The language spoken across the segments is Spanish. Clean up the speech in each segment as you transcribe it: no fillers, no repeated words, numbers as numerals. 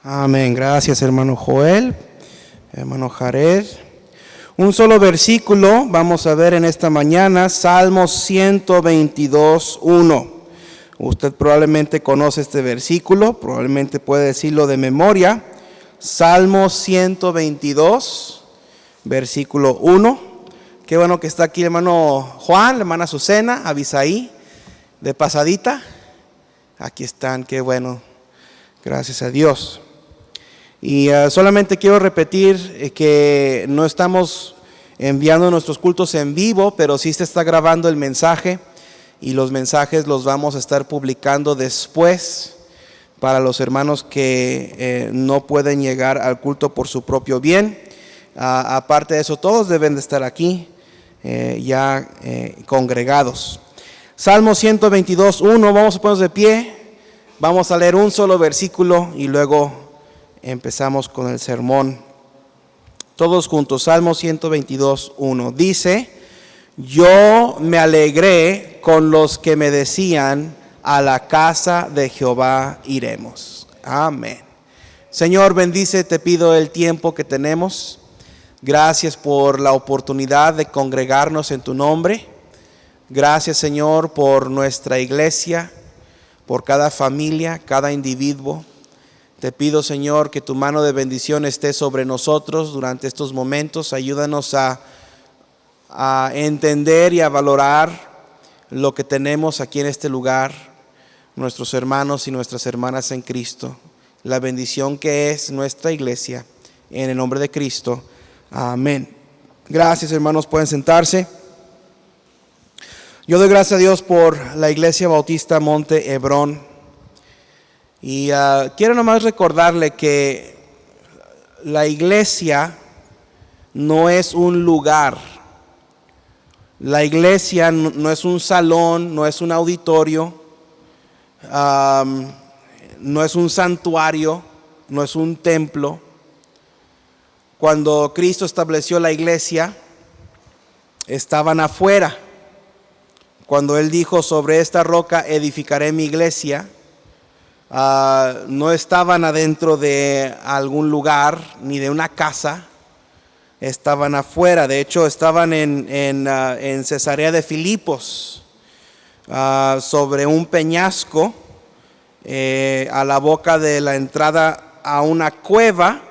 Amén. Gracias, hermano Joel, hermano Jared. Un solo versículo vamos a ver en esta mañana, Salmos 122, 1. Usted probablemente conoce este versículo, probablemente puede decirlo de memoria. Salmos 122, versículo 1. Qué bueno que está aquí el hermano Juan, la hermana Azucena, Abisaí, de pasadita. Aquí están, qué bueno, gracias a Dios. Y solamente quiero repetir que no estamos enviando nuestros cultos en vivo, pero sí se está grabando el mensaje y los mensajes los vamos a estar publicando después para los hermanos que no pueden llegar al culto por su propio bien. Aparte de eso, todos deben de estar aquí ya congregados. Salmo 122, 1, vamos a ponernos de pie, vamos a leer un solo versículo y luego empezamos con el sermón. Todos juntos, Salmo 122, 1. Dice: yo me alegré con los que me decían, a la casa de Jehová iremos. Amén. Señor, bendice, te pido el tiempo que tenemos. Gracias por la oportunidad de congregarnos en tu nombre. Gracias, Señor, por nuestra iglesia, por cada familia, cada individuo. Te pido, Señor, que tu mano de bendición esté sobre nosotros durante estos momentos. Ayúdanos a entender y a valorar lo que tenemos aquí en este lugar, nuestros hermanos y nuestras hermanas en Cristo, la bendición que es nuestra iglesia, en el nombre de Cristo. Amén. Gracias, hermanos, pueden sentarse. Yo doy gracias a Dios por la Iglesia Bautista Monte Hebrón. Y quiero nomás recordarle que la iglesia no es un lugar. La iglesia no es un salón, no es un auditorio, no es un santuario, no es un templo. Cuando Cristo estableció la iglesia, estaban afuera. Cuando Él dijo: sobre esta roca edificaré mi iglesia, no estaban adentro de algún lugar ni de una casa, estaban afuera. De hecho, estaban en Cesarea de Filipos, sobre un peñasco, a la boca de la entrada a una cueva,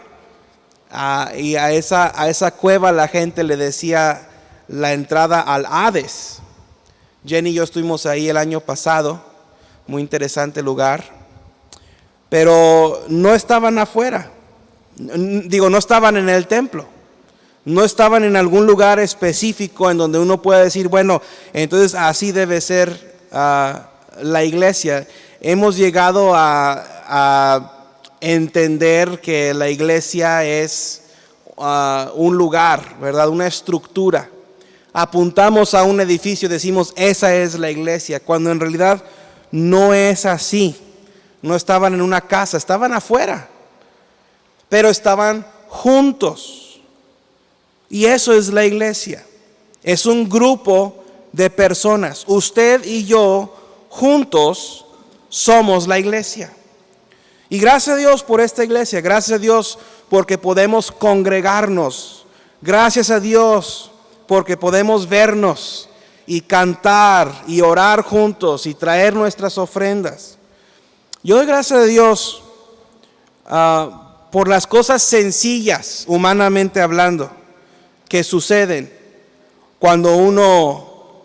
y a esa cueva la gente le decía la entrada al Hades. Jenny y yo estuvimos ahí el año pasado, muy interesante lugar. Pero no estaban afuera, no estaban en el templo, no estaban en algún lugar específico en donde uno pueda decir, bueno, entonces así debe ser la iglesia. Hemos llegado a entender que la iglesia es un lugar, ¿verdad? Una estructura. Apuntamos a un edificio, decimos, esa es la iglesia, cuando en realidad no es así. No estaban en una casa, estaban afuera, pero estaban juntos. Y eso es la iglesia. Es un grupo de personas. Usted y yo juntos somos la iglesia. Y gracias a Dios por esta iglesia. Gracias a Dios porque podemos congregarnos. Gracias a Dios porque podemos vernos y cantar y orar juntos y traer nuestras ofrendas. Yo doy gracias a Dios por las cosas sencillas, humanamente hablando, que suceden cuando uno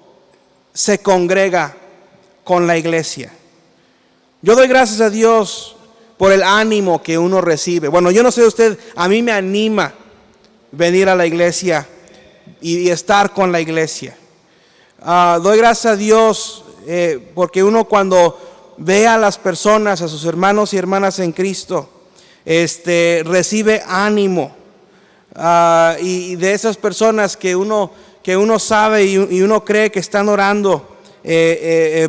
se congrega con la iglesia. Yo doy gracias a Dios por el ánimo que uno recibe. Bueno, yo no sé de usted, a mí me anima venir a la iglesia y estar con la iglesia. Doy gracias a Dios porque uno cuando ve a las personas, a sus hermanos y hermanas en Cristo, recibe ánimo, y de esas personas que uno sabe y uno cree que están orando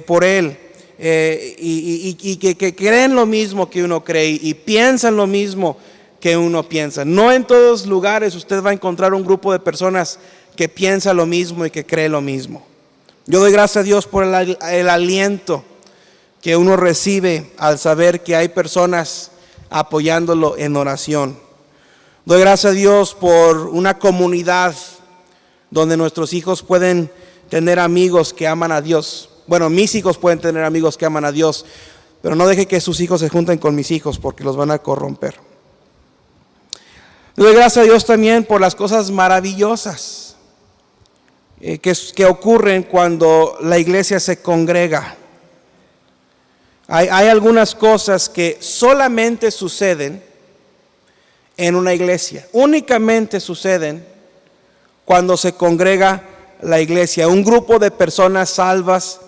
por él, y que creen lo mismo que uno cree y piensan lo mismo que uno piensa. No en todos lugares usted va a encontrar un grupo de personas que piensa lo mismo y que cree lo mismo. Yo doy gracias a Dios por el aliento que uno recibe al saber que hay personas apoyándolo en oración. Doy gracias a Dios por una comunidad donde nuestros hijos pueden tener amigos que aman a Dios. Bueno, mis hijos pueden tener amigos que aman a Dios, pero no deje que sus hijos se junten con mis hijos porque los van a corromper. Doy gracias a Dios también por las cosas maravillosas que ocurren cuando la iglesia se congrega. Hay algunas cosas que solamente suceden en una iglesia, únicamente suceden cuando se congrega la iglesia, un grupo de personas salvas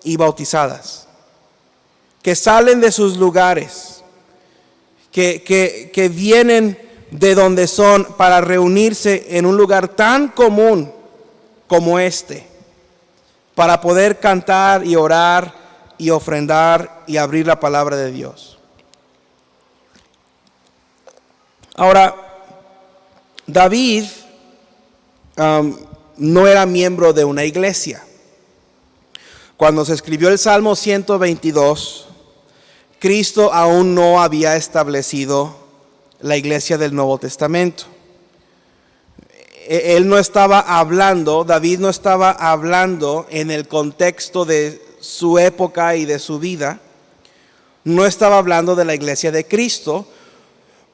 y bautizadas, que salen de sus lugares, que vienen de donde son para reunirse en un lugar tan común como este, para poder cantar y orar y ofrendar y abrir la palabra de Dios. Ahora, David no era miembro de una iglesia. Cuando se escribió el Salmo 122, Cristo aún no había establecido la iglesia del Nuevo Testamento. Él no estaba hablando, David no estaba hablando en el contexto de su época y de su vida. No estaba hablando de la iglesia de Cristo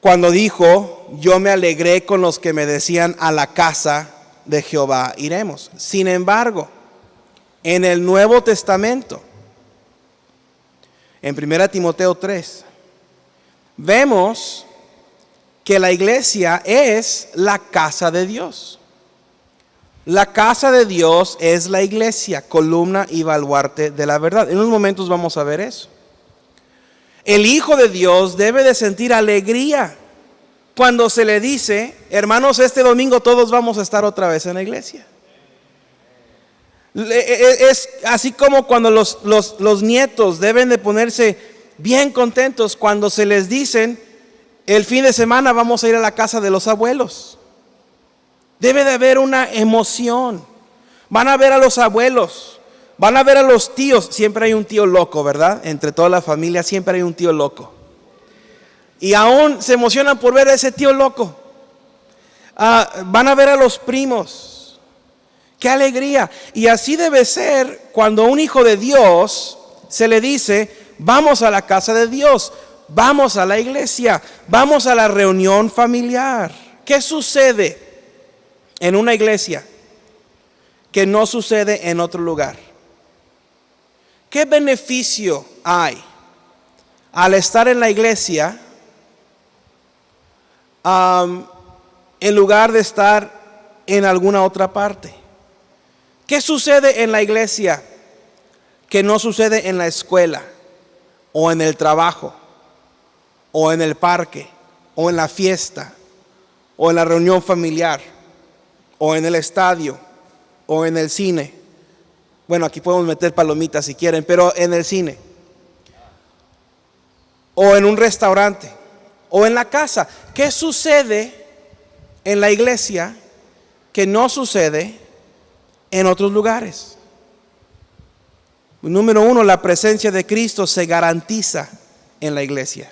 cuando dijo: yo me alegré con los que me decían, a la casa de Jehová iremos. Sin embargo, en el Nuevo Testamento, en 1 Timoteo 3, vemos que la iglesia es la casa de Dios. La casa de Dios es la iglesia, columna y baluarte de la verdad. En unos momentos vamos a ver eso. El Hijo de Dios debe de sentir alegría cuando se le dice: hermanos, este domingo todos vamos a estar otra vez en la iglesia. Es así como cuando los nietos deben de ponerse bien contentos cuando se les dicen: el fin de semana vamos a ir a la casa de los abuelos. Debe de haber una emoción. Van a ver a los abuelos, van a ver a los tíos. Siempre hay un tío loco, ¿verdad? Entre toda la familia siempre hay un tío loco. Y aún se emocionan por ver a ese tío loco. Van a ver a los primos. ¡Qué alegría! Y así debe ser cuando a un hijo de Dios se le dice: vamos a la casa de Dios, vamos a la iglesia, vamos a la reunión familiar. ¿Qué sucede en una iglesia que no sucede en otro lugar? ¿Qué beneficio hay al estar en la iglesia en lugar de estar en alguna otra parte? ¿Qué sucede en la iglesia que no sucede en la escuela, o en el trabajo, o en el parque, o en la fiesta, o en la reunión familiar, o en el estadio, o en el cine? Bueno, aquí podemos meter palomitas si quieren, pero en el cine, o en un restaurante, o en la casa. ¿Qué sucede en la iglesia que no sucede en otros lugares? Número uno, la presencia de Cristo se garantiza en la iglesia.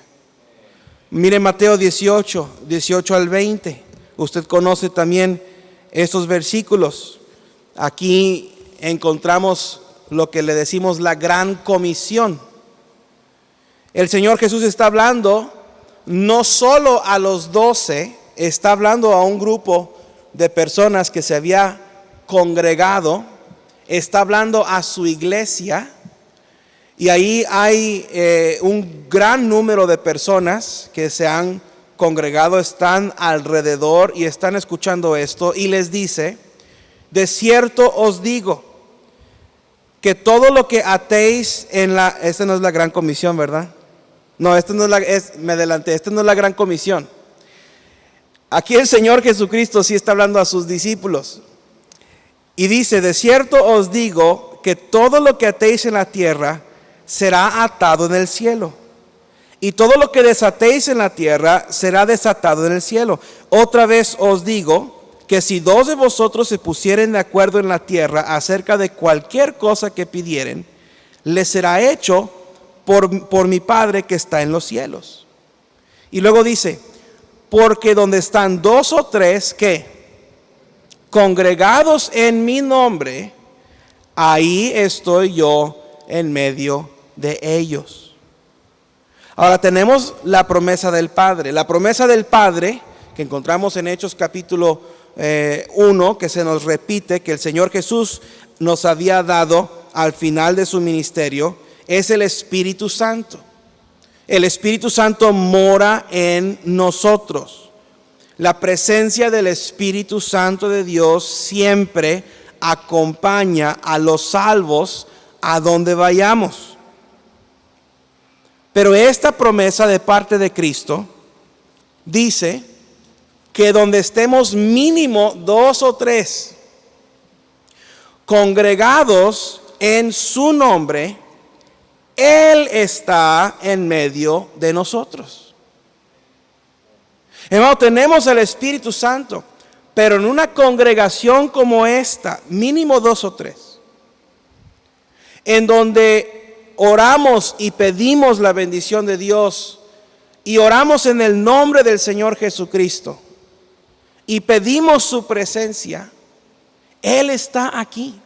Mire Mateo 18 al 20. Usted conoce también estos versículos. Aquí encontramos lo que le decimos la gran comisión. El Señor Jesús está hablando no solo a los 12, está hablando a un grupo de personas que se había congregado, está hablando a su iglesia. Y ahí hay un gran número de personas que se han congregado, están alrededor y están escuchando esto. Y les dice: de cierto os digo que todo lo que atéis en la... Esta no es la gran comisión, ¿verdad? No, esta no es la... me adelanté, esta no es la gran comisión. Aquí el Señor Jesucristo sí está hablando a sus discípulos. Y dice: de cierto os digo que todo lo que atéis en la tierra será atado en el cielo, y todo lo que desatéis en la tierra será desatado en el cielo. Otra vez os digo que si 2 de vosotros se pusieren de acuerdo en la tierra acerca de cualquier cosa que pidieren, les será hecho por mi Padre que está en los cielos. Y luego dice, porque donde están dos o tres, ¿qué? Congregados en mi nombre, ahí estoy yo en medio de ellos. Ahora tenemos la promesa del Padre. La promesa del Padre, que encontramos en Hechos capítulo 1, que se nos repite, que el Señor Jesús nos había dado al final de su ministerio, es el Espíritu Santo. El Espíritu Santo mora en nosotros. La presencia del Espíritu Santo de Dios siempre acompaña a los salvos a donde vayamos. Pero esta promesa de parte de Cristo dice que donde estemos mínimo dos o tres congregados en su nombre, Él está en medio de nosotros. Hermano, tenemos el Espíritu Santo, pero en una congregación como esta, mínimo dos o tres, en donde oramos y pedimos la bendición de Dios y oramos en el nombre del Señor Jesucristo y pedimos su presencia, Él está aquí.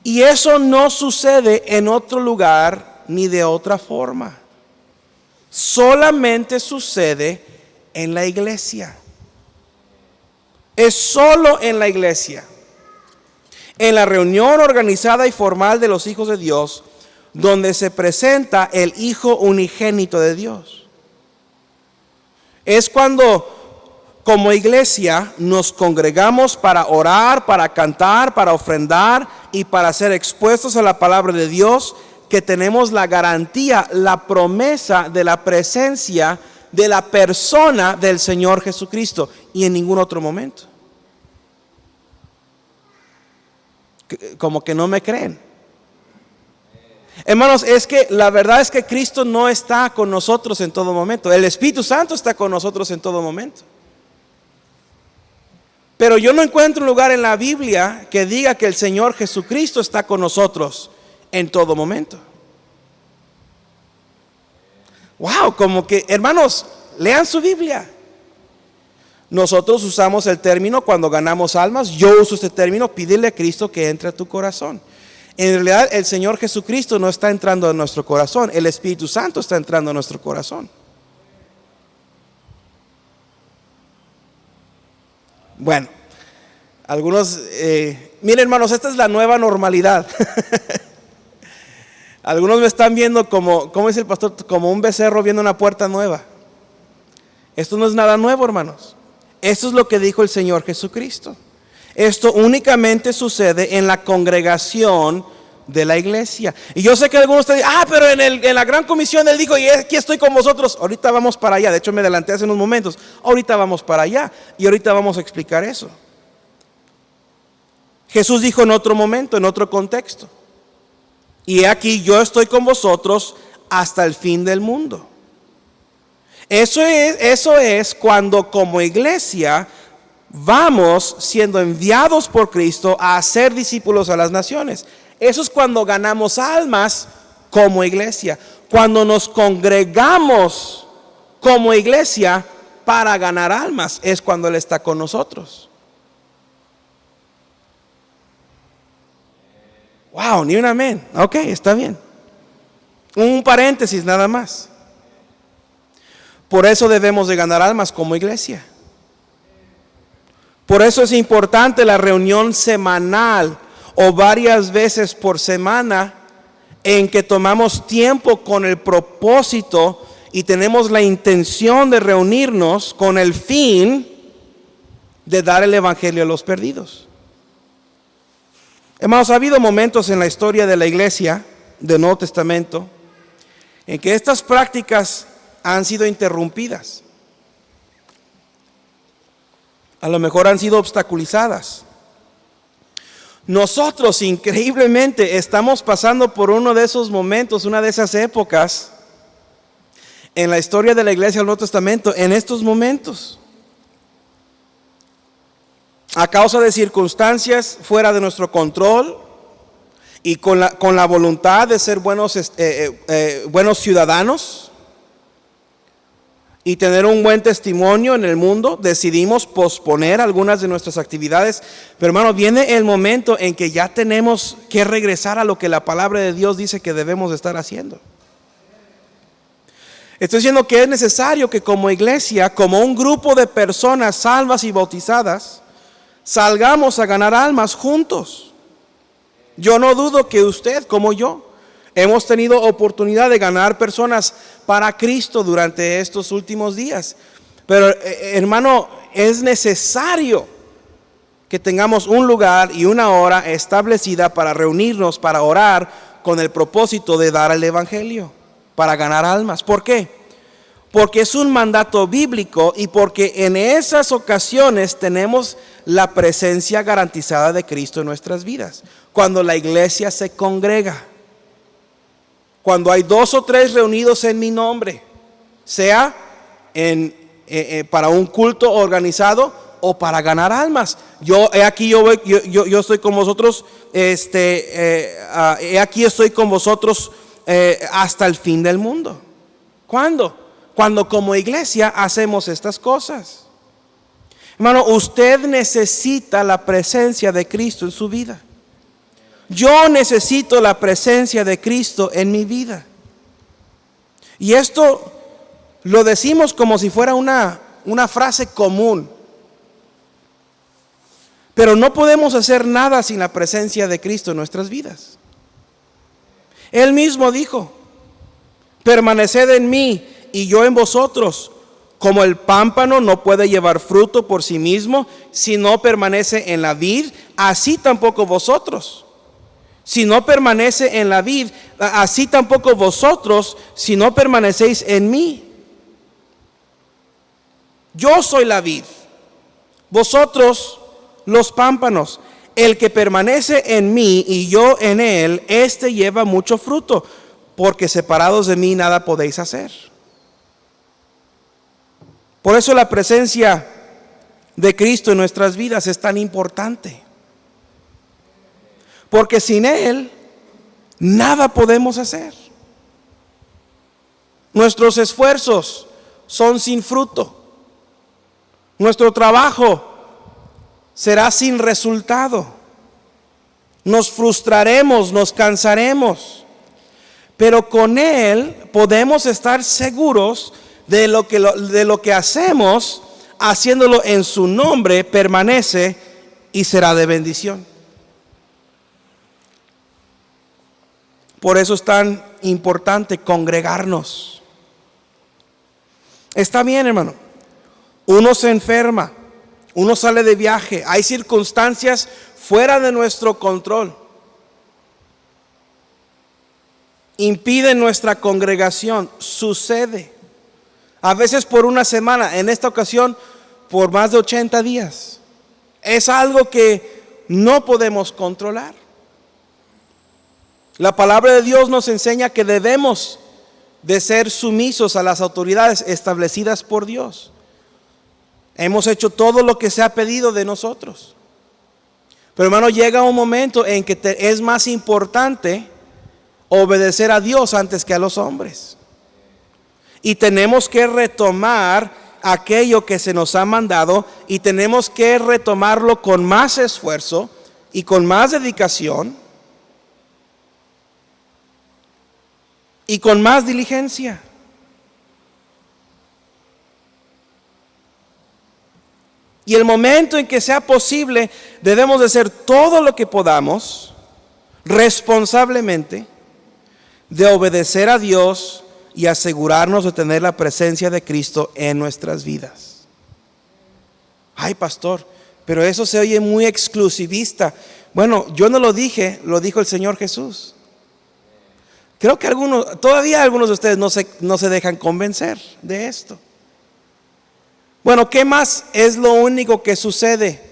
Y eso no sucede en otro lugar ni de otra forma. Solamente sucede en la iglesia. Es solo en la iglesia. En la reunión organizada y formal de los hijos de Dios, donde se presenta el Hijo unigénito de Dios. Es cuando, como iglesia, nos congregamos para orar, para cantar, para ofrendar y para ser expuestos a la palabra de Dios, que tenemos la garantía, la promesa de la presencia de la persona del Señor Jesucristo, y en ningún otro momento. Como que no me creen. Hermanos, es que la verdad es que Cristo no está con nosotros en todo momento. El Espíritu Santo está con nosotros en todo momento. Pero yo no encuentro un lugar en la Biblia que diga que el Señor Jesucristo está con nosotros en todo momento. Wow, como que, hermanos, lean su Biblia. Nosotros usamos el término cuando ganamos almas. Yo uso este término, pídele a Cristo que entre a tu corazón. En realidad el Señor Jesucristo no está entrando en nuestro corazón, el Espíritu Santo está entrando en nuestro corazón. Bueno, algunos, miren hermanos, esta es la nueva normalidad. Algunos me están viendo como dice el pastor, como un becerro viendo una puerta nueva. Esto no es nada nuevo, hermanos. Esto es lo que dijo el Señor Jesucristo. Esto únicamente sucede en la congregación de la iglesia. Y yo sé que algunos te dicen, pero en la gran comisión Él dijo, y aquí estoy con vosotros. Ahorita vamos para allá. De hecho me adelanté hace unos momentos. Ahorita vamos para allá. Y ahorita vamos a explicar eso. Jesús dijo en otro momento, en otro contexto, y aquí yo estoy con vosotros hasta el fin del mundo. Eso es cuando como iglesia vamos siendo enviados por Cristo a hacer discípulos a las naciones. Eso es cuando ganamos almas como iglesia. Cuando nos congregamos como iglesia para ganar almas, es cuando Él está con nosotros. Wow, ni un amén. Ok, está bien. Un paréntesis nada más. Por eso debemos de ganar almas como iglesia. Por eso es importante la reunión semanal o varias veces por semana en que tomamos tiempo con el propósito y tenemos la intención de reunirnos con el fin de dar el evangelio a los perdidos. Hermanos, ha habido momentos en la historia de la iglesia del Nuevo Testamento en que estas prácticas han sido interrumpidas. A lo mejor han sido obstaculizadas. Nosotros increíblemente estamos pasando por uno de esos momentos, una de esas épocas en la historia de la iglesia del Nuevo Testamento, en estos momentos. A causa de circunstancias fuera de nuestro control, y con la voluntad de ser buenos ciudadanos y tener un buen testimonio en el mundo, decidimos posponer algunas de nuestras actividades. Pero hermano, viene el momento en que ya tenemos que regresar a lo que la palabra de Dios dice que debemos estar haciendo. Estoy diciendo que es necesario que como iglesia, como un grupo de personas salvas y bautizadas, salgamos a ganar almas juntos. Yo no dudo que usted, como yo, hemos tenido oportunidad de ganar personas para Cristo durante estos últimos días. Pero hermano, es necesario que tengamos un lugar y una hora establecida para reunirnos, para orar, con el propósito de dar el evangelio, para ganar almas. ¿Por qué? Porque es un mandato bíblico y porque en esas ocasiones tenemos la presencia garantizada de Cristo en nuestras vidas. Cuando la iglesia se congrega, cuando hay 2 o 3 reunidos en mi nombre, sea para un culto organizado o para ganar almas. Yo estoy con vosotros, aquí estoy con vosotros hasta el fin del mundo. ¿Cuándo? Cuando como iglesia hacemos estas cosas. Hermano, usted necesita la presencia de Cristo en su vida. Yo necesito la presencia de Cristo en mi vida. Y esto lo decimos como si fuera una frase común. Pero no podemos hacer nada sin la presencia de Cristo en nuestras vidas. Él mismo dijo: permaneced en mí y yo en vosotros. Como el pámpano no puede llevar fruto por sí mismo si no permanece en la vid, así tampoco vosotros. Si no permanece en la vid, así tampoco vosotros si no permanecéis en mí. Yo soy la vid, vosotros los pámpanos. El que permanece en mí y yo en él, éste lleva mucho fruto, porque separados de mí nada podéis hacer. Por eso la presencia de Cristo en nuestras vidas es tan importante. Porque sin Él, nada podemos hacer. Nuestros esfuerzos son sin fruto. Nuestro trabajo será sin resultado. Nos frustraremos, nos cansaremos. Pero con Él podemos estar seguros de lo que hacemos, haciéndolo en su nombre, permanece y será de bendición. Por eso es tan importante congregarnos. Está bien, hermano. Uno se enferma, uno sale de viaje, hay circunstancias fuera de nuestro control. Impiden nuestra congregación, sucede. A veces por una semana, en esta ocasión por más de 80 días. Es algo que no podemos controlar. La palabra de Dios nos enseña que debemos de ser sumisos a las autoridades establecidas por Dios. Hemos hecho todo lo que se ha pedido de nosotros. Pero hermano, llega un momento en que es más importante obedecer a Dios antes que a los hombres. Y tenemos que retomar aquello que se nos ha mandado y tenemos que retomarlo con más esfuerzo y con más dedicación y con más diligencia. Y el momento en que sea posible, debemos de hacer todo lo que podamos responsablemente, de obedecer a Dios y asegurarnos de tener la presencia de Cristo en nuestras vidas. Ay, pastor, pero eso se oye muy exclusivista. Bueno, yo no lo dije, lo dijo el Señor Jesús. Creo que todavía algunos de ustedes no se dejan convencer de esto. Bueno, ¿qué más es lo único que sucede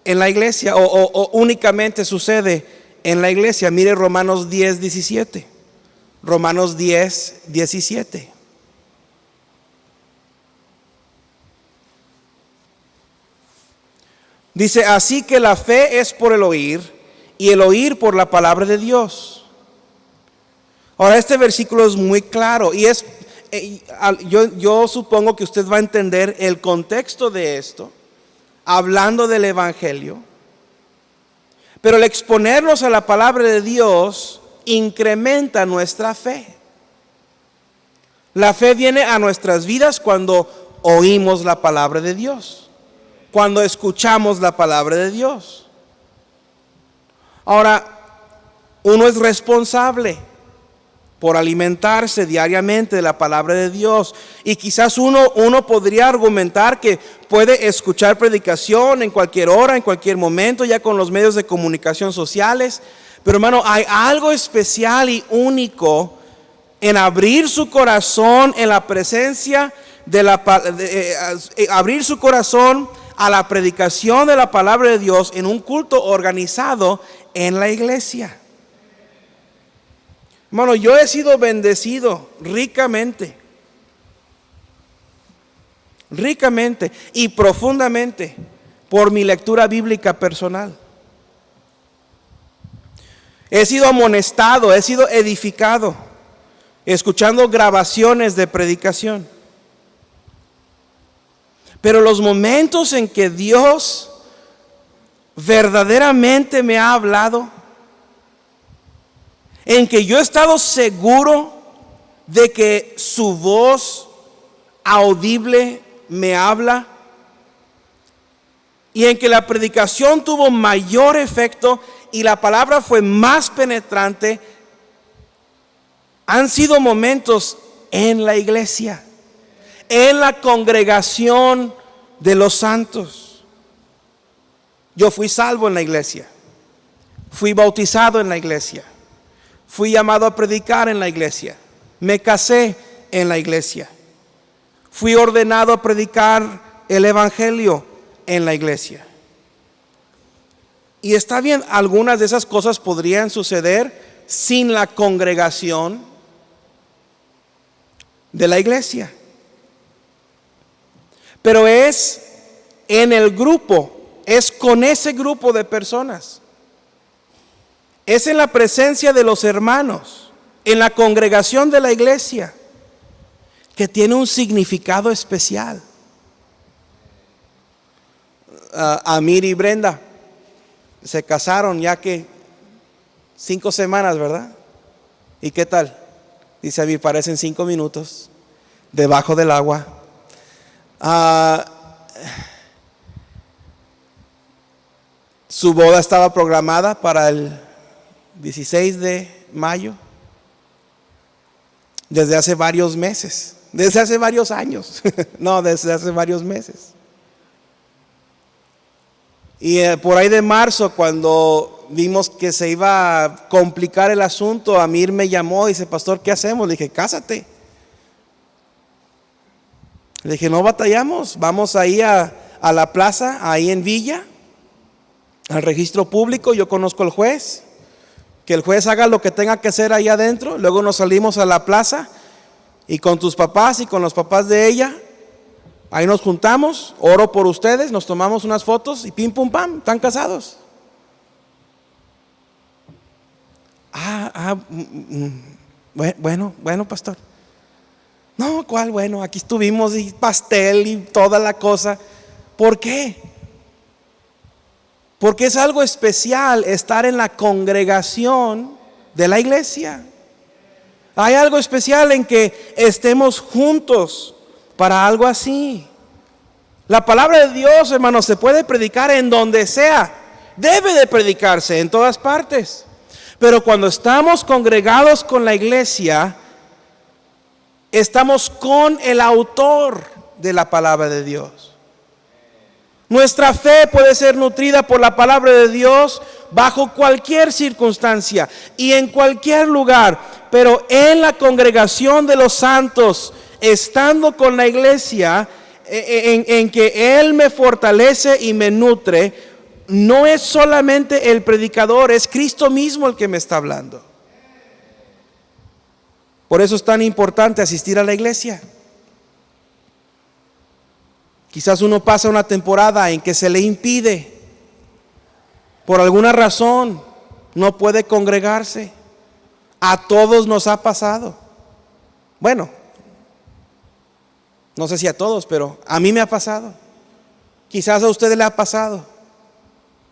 en la iglesia o únicamente sucede en la iglesia? Mire Romanos 10:17. Romanos 10:17. Dice: así que la fe es por el oír y el oír por la palabra de Dios. Ahora, este versículo es muy claro y yo supongo que usted va a entender el contexto de esto, hablando del Evangelio. Pero el exponernos a la palabra de Dios incrementa nuestra fe. La fe viene a nuestras vidas cuando oímos la palabra de Dios, cuando escuchamos la palabra de Dios. Ahora, uno es responsable por alimentarse diariamente de la palabra de Dios. Y quizás uno podría argumentar que puede escuchar predicación en cualquier hora, en cualquier momento, ya con los medios de comunicación sociales. Pero hermano, hay algo especial y único en abrir su corazón en la presencia abrir su corazón a la predicación de la palabra de Dios en un culto organizado en la iglesia. Hermano, yo he sido bendecido ricamente y profundamente por mi lectura bíblica personal. He sido amonestado, he sido edificado, escuchando grabaciones de predicación. Pero los momentos en que Dios verdaderamente me ha hablado, en que yo he estado seguro de que su voz audible me habla, y en que la predicación tuvo mayor efecto y la palabra fue más penetrante, han sido momentos en la iglesia, en la congregación de los santos. Yo fui salvo en la iglesia, fui bautizado en la iglesia, fui llamado a predicar en la iglesia, me casé en la iglesia, fui ordenado a predicar el evangelio en la iglesia. Y está bien, algunas de esas cosas podrían suceder sin la congregación de la iglesia. Pero es en el grupo, es con ese grupo de personas, es en la presencia de los hermanos, en la congregación de la iglesia, que tiene un significado especial. Amir y Brenda se casaron ya que 5 semanas, ¿verdad? ¿Y qué tal? Dice Amir, parecen 5 minutos debajo del agua. Su boda estaba programada para el 16 de mayo, desde hace varios meses, desde hace varios años, no, desde hace varios meses. Y por ahí de marzo, cuando vimos que se iba a complicar el asunto, Amir me llamó y dice, pastor, ¿qué hacemos? Le dije, cásate. Le dije, no batallamos, vamos ahí a la plaza, ahí en Villa, al registro público, yo conozco al juez, que el juez haga lo que tenga que hacer ahí adentro, luego nos salimos a la plaza y con tus papás y con los papás de ella, ahí nos juntamos, oro por ustedes, nos tomamos unas fotos y pim pum pam, están casados. Bueno, pastor. No, ¿cuál? Bueno, aquí estuvimos y pastel y toda la cosa. ¿Por qué? Porque es algo especial estar en la congregación de la iglesia. Hay algo especial en que estemos juntos para algo así. La palabra de Dios, hermanos, se puede predicar en donde sea. Debe de predicarse en todas partes. Pero cuando estamos congregados con la iglesia, estamos con el autor de la palabra de Dios. Nuestra fe puede ser nutrida por la palabra de Dios bajo cualquier circunstancia y en cualquier lugar, pero en la congregación de los santos, estando con la iglesia, en que Él me fortalece y me nutre, no es solamente el predicador, es Cristo mismo el que me está hablando. Por eso es tan importante asistir a la iglesia. Quizás uno pasa una temporada en que se le impide, por alguna razón, no puede congregarse. A todos nos ha pasado. Bueno, no sé si a todos, pero a mí me ha pasado. Quizás a ustedes le ha pasado.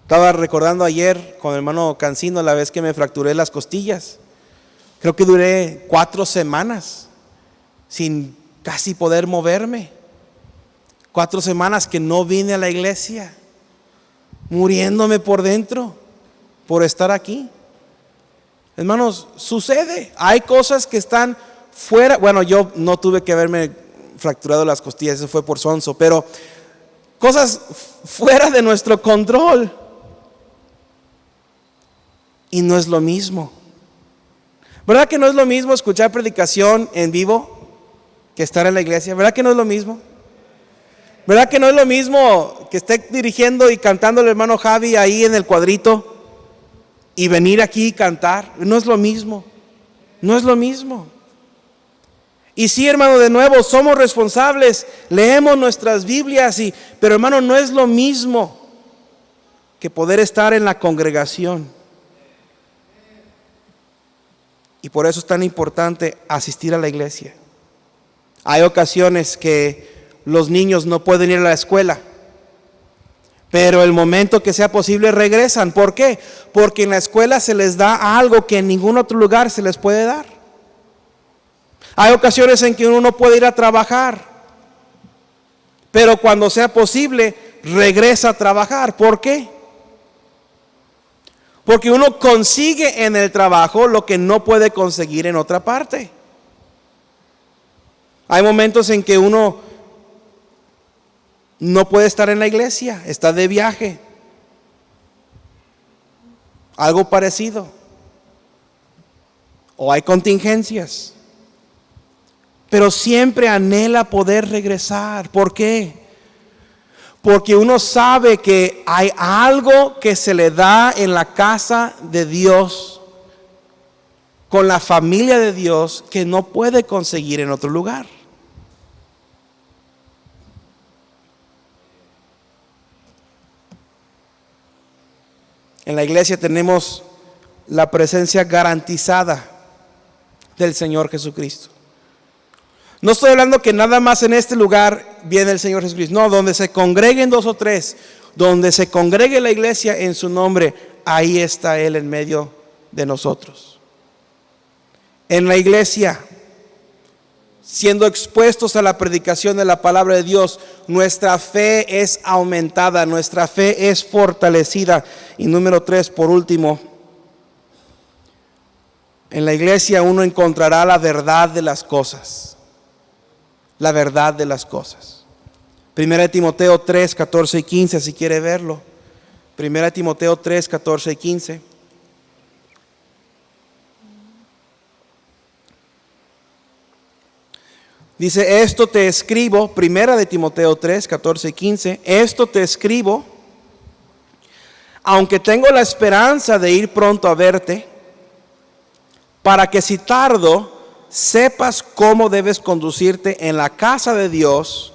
Estaba recordando ayer con el hermano Cancino la vez que me fracturé las costillas. Creo que duré 4 semanas sin casi poder moverme. 4 semanas que no vine a la iglesia, muriéndome por dentro por estar aquí. Hermanos, sucede. Hay cosas que están fuera. Bueno, yo no tuve que haberme fracturado las costillas, eso fue por sonso, pero cosas fuera de nuestro control. Y no es lo mismo. ¿Verdad que no es lo mismo escuchar predicación en vivo que estar en la iglesia? ¿Verdad que no es lo mismo? ¿Verdad que no es lo mismo que esté dirigiendo y cantando el hermano Javi ahí en el cuadrito y venir aquí y cantar? No es lo mismo. No es lo mismo. Y sí, hermano, de nuevo, somos responsables, leemos nuestras Biblias, pero hermano, no es lo mismo que poder estar en la congregación. Y por eso es tan importante asistir a la iglesia. Hay ocasiones que los niños no pueden ir a la escuela, pero el momento que sea posible regresan. ¿Por qué? Porque en la escuela se les da algo que en ningún otro lugar se les puede dar. Hay ocasiones en que uno no puede ir a trabajar, pero cuando sea posible regresa a trabajar. ¿Por qué? Porque uno consigue en el trabajo lo que no puede conseguir en otra parte. Hay momentos en que uno no puede estar en la iglesia, está de viaje. Algo parecido. O hay contingencias. Pero siempre anhela poder regresar. ¿Por qué? Porque uno sabe que hay algo que se le da en la casa de Dios, con la familia de Dios, que no puede conseguir en otro lugar. En la iglesia tenemos la presencia garantizada del Señor Jesucristo. No estoy hablando que nada más en este lugar viene el Señor Jesucristo. No, donde se congreguen 2 o 3, donde se congregue la iglesia en su nombre, ahí está Él en medio de nosotros. En la iglesia, siendo expuestos a la predicación de la palabra de Dios, nuestra fe es aumentada, nuestra fe es fortalecida. Y número 3, por último, en la iglesia uno encontrará la verdad de las cosas. La verdad de las cosas. 1 Timoteo 3, 14 y 15, si quiere verlo. 1 Timoteo 3, 14 y 15. Dice, esto te escribo, 1 Timoteo 3, 14 y 15, esto te escribo, aunque tengo la esperanza de ir pronto a verte, para que si tardo, sepas cómo debes conducirte en la casa de Dios,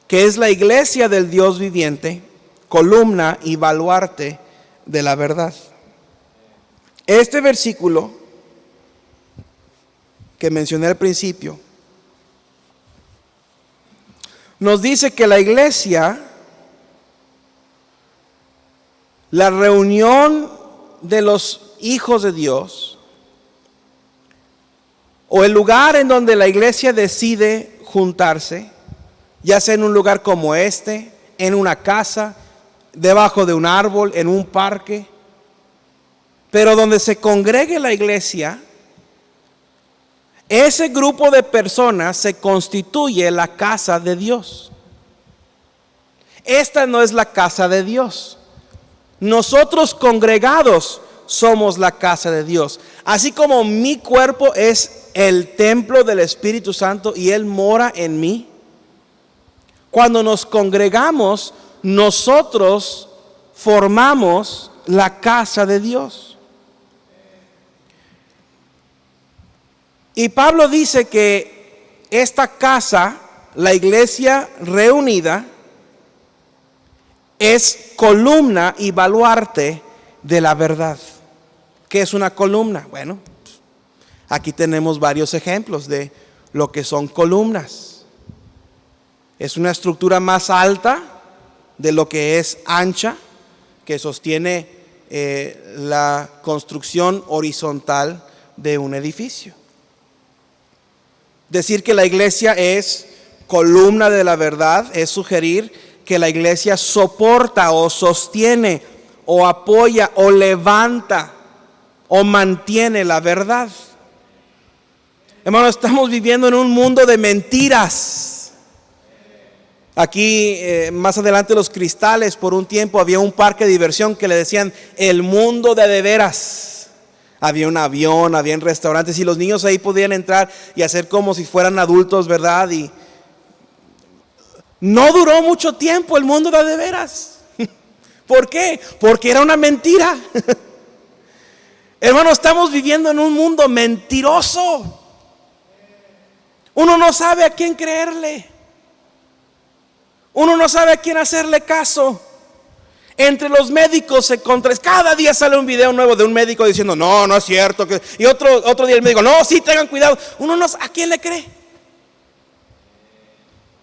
que es la iglesia del Dios viviente, columna y baluarte de la verdad. Este versículo que mencioné al principio nos dice que la iglesia, la reunión de los hijos de Dios, o el lugar en donde la iglesia decide juntarse, ya sea en un lugar como este, en una casa, debajo de un árbol, en un parque, pero donde se congregue la iglesia, ese grupo de personas se constituye la casa de Dios. Esta no es la casa de Dios. Nosotros congregados somos la casa de Dios. Así como mi cuerpo es el templo del Espíritu Santo y Él mora en mí, cuando nos congregamos, nosotros formamos la casa de Dios. Y Pablo dice que esta casa, la iglesia reunida, es columna y baluarte de la verdad. ¿Qué es una columna? Bueno, aquí tenemos varios ejemplos de lo que son columnas. Es una estructura más alta de lo que es ancha, que sostiene la construcción horizontal de un edificio. Decir que la iglesia es columna de la verdad es sugerir que la iglesia soporta o sostiene o apoya o levanta o mantiene la verdad. Hermano, estamos viviendo en un mundo de mentiras. Aquí más adelante Los Cristales, por un tiempo había un parque de diversión que le decían el mundo de veras. Había un avión, había restaurantes y los niños ahí podían entrar y hacer como si fueran adultos, ¿verdad? Y no duró mucho tiempo el mundo de veras. ¿Por qué? Porque era una mentira. Hermano, estamos viviendo en un mundo mentiroso. Uno no sabe a quién creerle. Uno no sabe a quién hacerle caso. Entre los médicos cada día sale un video nuevo de un médico diciendo no, no es cierto, y otro día el médico, no, sí, tengan cuidado. Uno no sabe a quién le cree.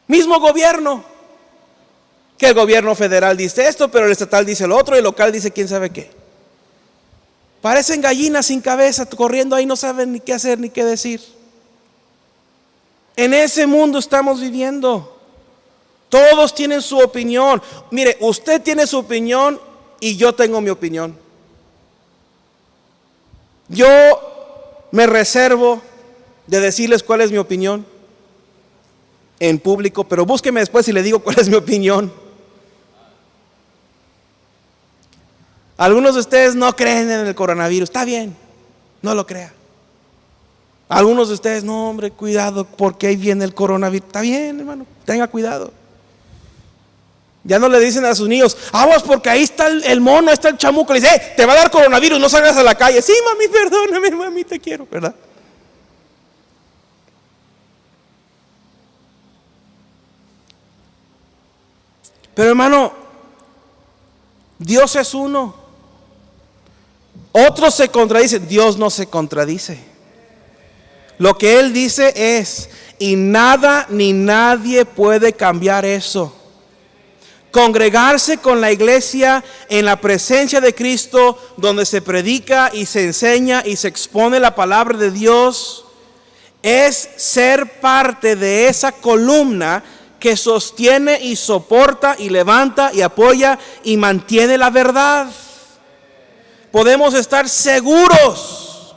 Mismo gobierno, que el gobierno federal dice esto, pero el estatal dice lo otro, y el local dice quién sabe qué. Parecen gallinas sin cabeza, corriendo ahí, no saben ni qué hacer ni qué decir. En ese mundo estamos viviendo. Todos tienen su opinión. Mire, usted tiene su opinión y yo tengo mi opinión. Yo me reservo de decirles cuál es mi opinión en público, pero búsqueme después y le digo cuál es mi opinión. Algunos de ustedes no creen en el coronavirus. Está bien, no lo crea. Algunos de ustedes, no, hombre, cuidado, porque ahí viene el coronavirus. Está bien, hermano, tenga cuidado. Ya no le dicen a sus niños, aguas porque ahí está el mono, ahí está el chamuco. Le dice, te va a dar coronavirus, no salgas a la calle. Sí, mami, perdóname, mami, te quiero, ¿verdad? Pero hermano, Dios es uno. Otros se contradicen, Dios no se contradice. Lo que Él dice es, y nada ni nadie puede cambiar eso. Congregarse con la iglesia en la presencia de Cristo, donde se predica y se enseña y se expone la palabra de Dios, es ser parte de esa columna que sostiene y soporta y levanta y apoya y mantiene la verdad. Podemos estar seguros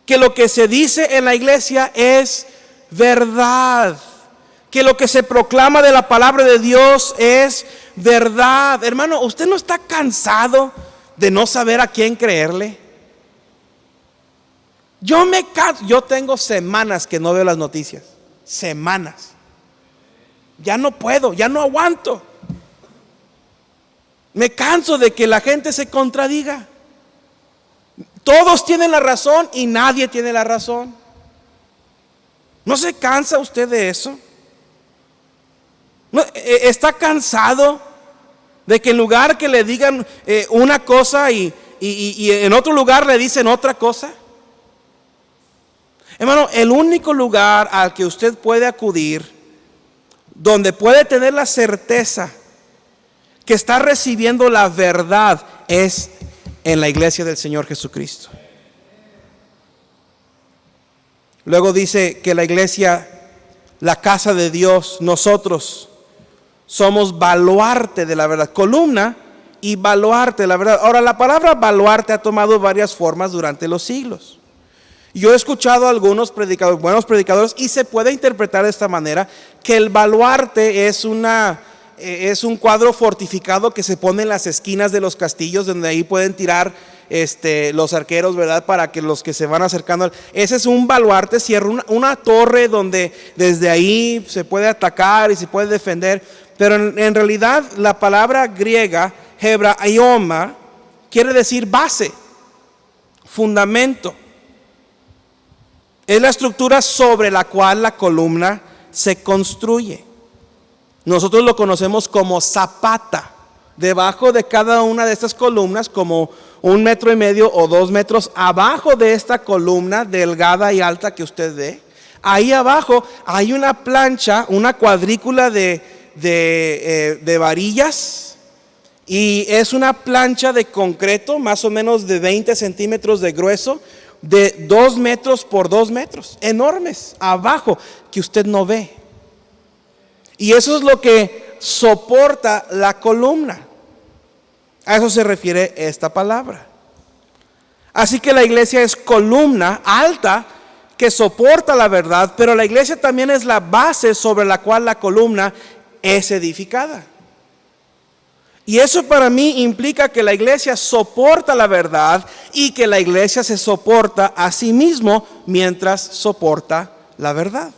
que lo que se dice en la iglesia es verdad. Que lo que se proclama de la palabra de Dios es verdad. Hermano, ¿usted no está cansado de no saber a quién creerle? Yo tengo semanas que no veo las noticias. Semanas. Ya no puedo, ya no aguanto. Me canso de que la gente se contradiga. Todos tienen la razón y nadie tiene la razón. ¿No se cansa usted de eso? ¿No, está cansado de que en lugar que le digan una cosa y en otro lugar le dicen otra cosa? Hermano, el único lugar al que usted puede acudir, donde puede tener la certeza que está recibiendo la verdad, es en la iglesia del Señor Jesucristo. Luego dice que la iglesia, la casa de Dios, nosotros somos baluarte de la verdad, columna y baluarte de la verdad. Ahora, la palabra baluarte ha tomado varias formas durante los siglos. Yo he escuchado a algunos predicadores, buenos predicadores, y se puede interpretar de esta manera, que el baluarte es un cuadro fortificado que se pone en las esquinas de los castillos, donde ahí pueden tirar los arqueros, ¿verdad? Para que los que se van acercando, ese es un baluarte, cierra una torre donde desde ahí se puede atacar y se puede defender. Pero en realidad la palabra griega, hebraioma, quiere decir base, fundamento. Es la estructura sobre la cual la columna se construye. Nosotros lo conocemos como zapata. Debajo de cada una de estas columnas, como 1,5 o 2 metros abajo de esta columna delgada y alta que usted ve. Ahí abajo hay una plancha, una cuadrícula de varillas, y es una plancha de concreto más o menos de 20 centímetros de grueso, de 2 metros por 2 metros, enormes, abajo, que usted no ve. Y eso es lo que soporta la columna. A eso se refiere esta palabra. Así que la iglesia es columna alta que soporta la verdad, pero la iglesia también es la base sobre la cual la columna es edificada. Y eso para mí implica que la iglesia soporta la verdad y que la iglesia se soporta a sí mismo mientras soporta la verdad.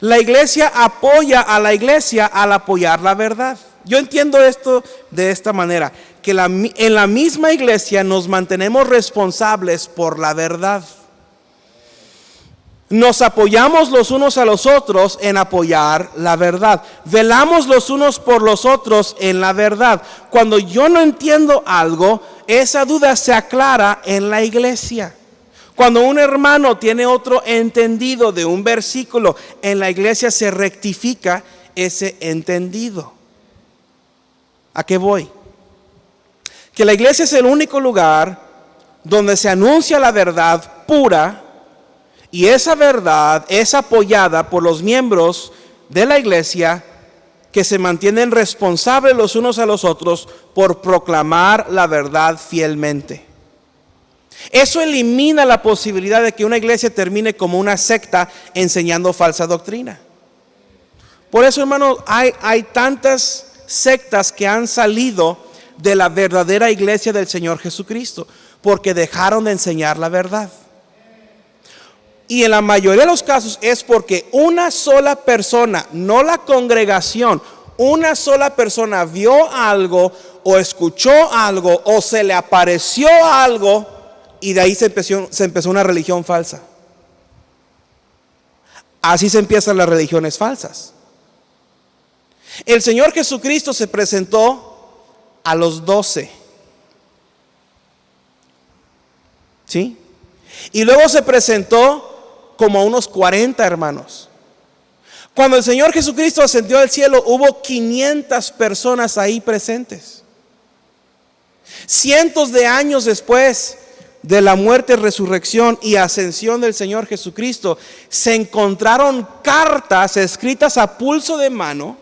La iglesia apoya a la iglesia al apoyar la verdad. Yo entiendo esto de esta manera, que en la misma iglesia nos mantenemos responsables por la verdad. Nos apoyamos los unos a los otros en apoyar la verdad. Velamos los unos por los otros en la verdad. Cuando yo no entiendo algo, esa duda se aclara en la iglesia. Cuando un hermano tiene otro entendido de un versículo, en la iglesia se rectifica ese entendido. ¿A qué voy? Que la iglesia es el único lugar donde se anuncia la verdad pura, y esa verdad es apoyada por los miembros de la iglesia que se mantienen responsables los unos a los otros por proclamar la verdad fielmente. Eso elimina la posibilidad de que una iglesia termine como una secta enseñando falsa doctrina. Por eso, hermano, hay tantas sectas que han salido de la verdadera iglesia del Señor Jesucristo, porque dejaron de enseñar la verdad. Y en la mayoría de los casos es porque una sola persona, no la congregación, una sola persona vio algo o escuchó algo o se le apareció algo, y de ahí se empezó una religión falsa. Así se empiezan las religiones falsas. El Señor Jesucristo se presentó a los 12. ¿Sí? Y luego se presentó como a unos 40 hermanos. Cuando el Señor Jesucristo ascendió al cielo, hubo 500 personas ahí presentes. Cientos de años después de la muerte, resurrección y ascensión del Señor Jesucristo, se encontraron cartas escritas a pulso de mano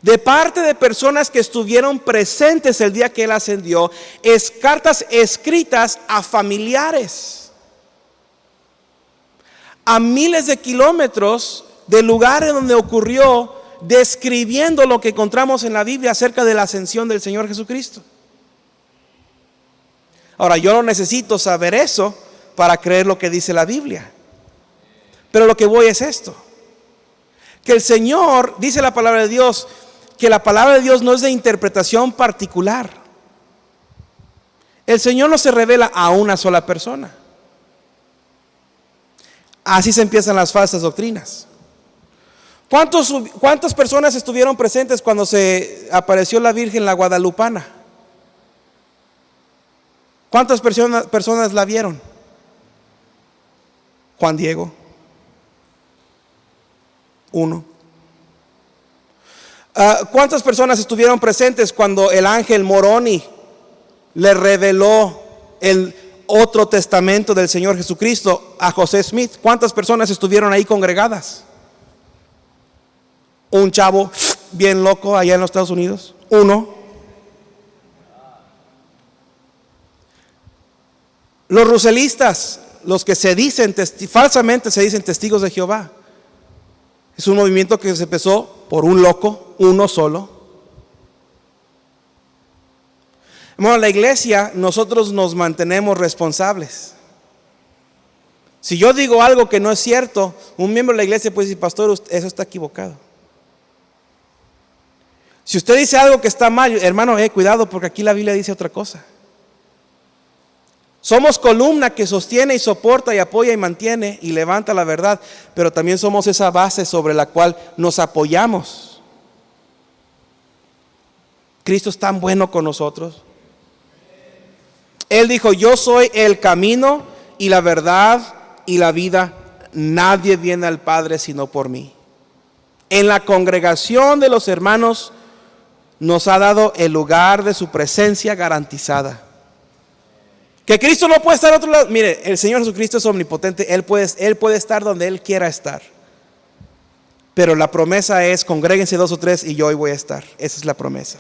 de parte de personas que estuvieron presentes el día que Él ascendió. Es cartas escritas a familiares a miles de kilómetros del lugar en donde ocurrió, describiendo lo que encontramos en la Biblia acerca de la ascensión del Señor Jesucristo. Ahora, yo no necesito saber eso para creer lo que dice la Biblia, pero lo que voy es esto: que el Señor, dice la palabra de Dios, que la palabra de Dios no es de interpretación particular. El Señor no se revela a una sola persona. Así se empiezan las falsas doctrinas. ¿Cuántas personas estuvieron presentes cuando se apareció la Virgen, la Guadalupana? ¿Cuántas personas la vieron? Juan Diego, 1. ¿Cuántas personas estuvieron presentes cuando el ángel Moroni le reveló el otro testamento del Señor Jesucristo a José Smith? ¿Cuántas personas estuvieron ahí congregadas? Un chavo bien loco allá en los Estados Unidos, 1. Los ruselistas, los que se dicen falsamente se dicen testigos de Jehová, es un movimiento que se empezó por un loco, uno solo. Bueno, la iglesia, nosotros nos mantenemos responsables. Si yo digo algo que no es cierto, un miembro de la iglesia puede decir: pastor, eso está equivocado. Si usted dice algo que está mal, hermano, cuidado, porque aquí la Biblia dice otra cosa. Somos columna que sostiene y soporta y apoya y mantiene y levanta la verdad, pero también somos esa base sobre la cual nos apoyamos. Cristo es tan bueno con nosotros. Él dijo, yo soy el camino y la verdad y la vida. Nadie viene al Padre sino por mí. En la congregación de los hermanos nos ha dado el lugar de su presencia garantizada. Que Cristo no puede estar a otro lado. Mire, el Señor Jesucristo es omnipotente. Él puede estar donde Él quiera estar. Pero la promesa es, congréguense 2 o 3 y yo hoy voy a estar. Esa es la promesa.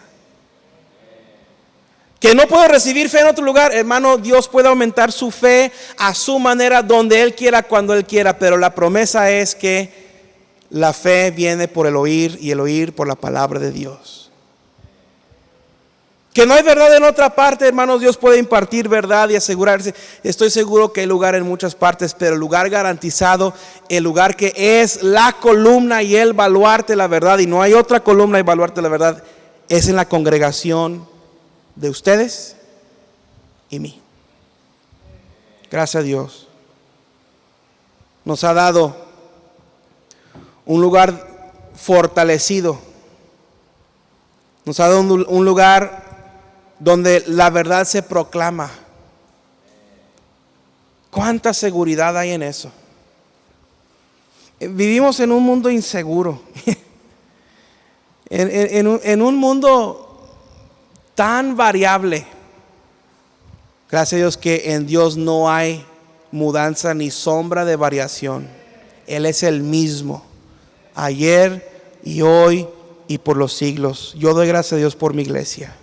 Que no puede recibir fe en otro lugar, hermano. Dios puede aumentar su fe a su manera, donde Él quiera, cuando Él quiera. Pero la promesa es que la fe viene por el oír y el oír por la palabra de Dios. Que no hay verdad en otra parte, hermanos. Dios puede impartir verdad y asegurarse. Estoy seguro que hay lugar en muchas partes, pero el lugar garantizado, el lugar que es la columna y el baluarte de la verdad, y no hay otra columna y baluarte de la verdad, es en la congregación de ustedes y mí. Gracias a Dios. Nos ha dado un lugar fortalecido. Nos ha dado un lugar donde la verdad se proclama. ¿Cuánta seguridad hay en eso? Vivimos en un mundo inseguro. en un mundo tan variable. Gracias a Dios que en Dios no hay mudanza ni sombra de variación. Él es el mismo, ayer y hoy y por los siglos. Yo doy gracias a Dios por mi iglesia.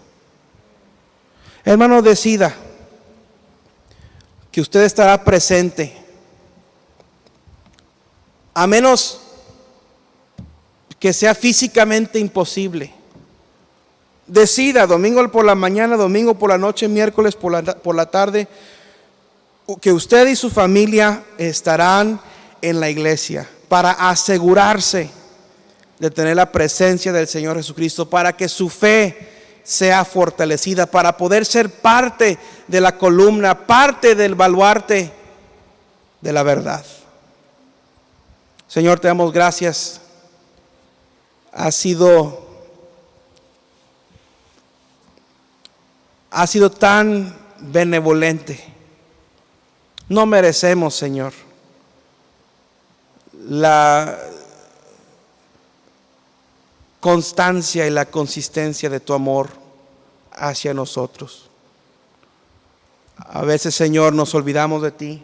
Hermano, decida que usted estará presente, a menos que sea físicamente imposible. Decida, domingo por la mañana, domingo por la noche, miércoles por la tarde, que usted y su familia estarán en la iglesia para asegurarse de tener la presencia del Señor Jesucristo, para que su fe sea fortalecida, para poder ser parte de la columna, parte del baluarte de la verdad. Señor, te damos gracias. Ha sido tan benevolente. No merecemos, Señor, la constancia y la consistencia de tu amor hacia nosotros. A veces, Señor, nos olvidamos de ti.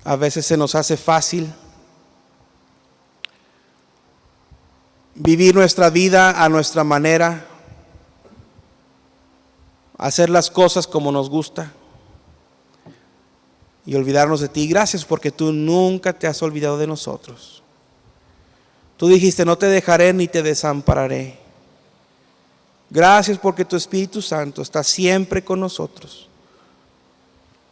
A veces se nos hace fácil vivir nuestra vida a nuestra manera, hacer las cosas como nos gusta y olvidarnos de ti. Gracias porque tú nunca te has olvidado de nosotros. Tú dijiste, no te dejaré ni te desampararé. Gracias porque tu Espíritu Santo está siempre con nosotros.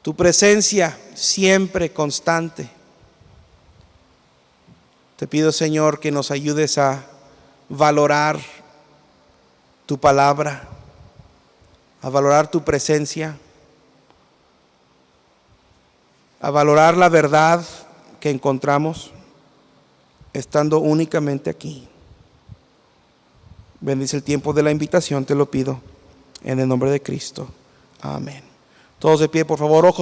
Tu presencia siempre constante. Te pido, Señor, que nos ayudes a valorar tu palabra, a valorar tu presencia, a valorar la verdad que encontramos estando únicamente aquí. Bendice el tiempo de la invitación, te lo pido en el nombre de Cristo. Amén. Todos de pie, por favor, ojos